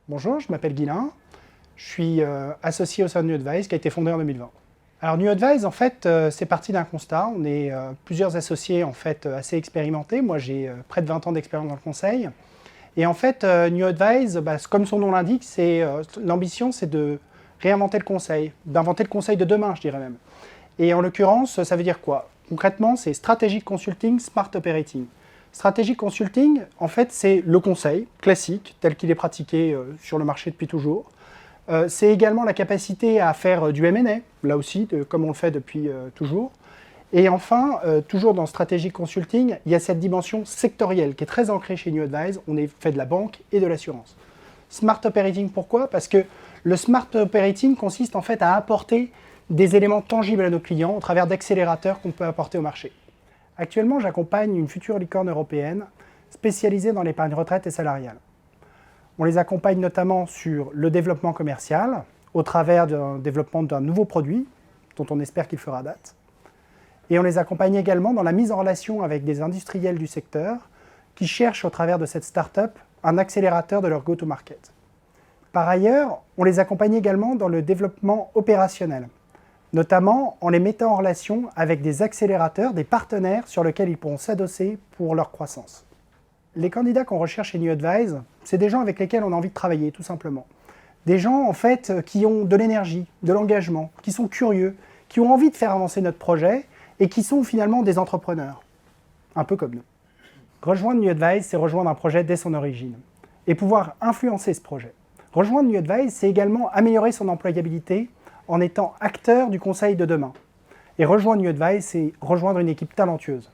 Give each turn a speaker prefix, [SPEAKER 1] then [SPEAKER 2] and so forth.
[SPEAKER 1] Bonjour, je m'appelle Guilain. Je suis associé au sein de New Advise qui a été fondé en 2020. Alors New Advise, en fait, c'est parti d'un constat. On est plusieurs associés en fait assez expérimentés. Moi, j'ai près de 20 ans d'expérience dans le conseil. Et en fait, New Advise, comme son nom l'indique, l'ambition, c'est de réinventer le conseil, d'inventer le conseil de demain, je dirais même. Et en l'occurrence, ça veut dire quoi? Concrètement, c'est Strategic Consulting, Smart Operating. Strategic Consulting, en fait, c'est le conseil classique, tel qu'il est pratiqué sur le marché depuis toujours. C'est également la capacité à faire du M&A, là aussi, comme on le fait depuis toujours. Et enfin, toujours dans Strategic Consulting, il y a cette dimension sectorielle qui est très ancrée chez New Advise. On fait de la banque et de l'assurance. Smart Operating, pourquoi? Parce que le Smart Operating consiste en fait à apporter des éléments tangibles à nos clients au travers d'accélérateurs qu'on peut apporter au marché. Actuellement, j'accompagne une future licorne européenne spécialisée dans l'épargne retraite et salariale. On les accompagne notamment sur le développement commercial, au travers du développement d'un nouveau produit, dont on espère qu'il fera date. Et on les accompagne également dans la mise en relation avec des industriels du secteur qui cherchent, au travers de cette start-up, un accélérateur de leur go-to-market. Par ailleurs, on les accompagne également dans le développement opérationnel, notamment en les mettant en relation avec des accélérateurs, des partenaires sur lesquels ils pourront s'adosser pour leur croissance. Les candidats qu'on recherche chez New Advise, c'est des gens avec lesquels on a envie de travailler, tout simplement. Des gens, en fait, qui ont de l'énergie, de l'engagement, qui sont curieux, qui ont envie de faire avancer notre projet et qui sont finalement des entrepreneurs, un peu comme nous. Rejoindre New Advise, c'est rejoindre un projet dès son origine et pouvoir influencer ce projet. Rejoindre New Advise, c'est également améliorer son employabilité en étant acteur du conseil de demain. Et rejoindre New Advise, c'est rejoindre une équipe talentueuse.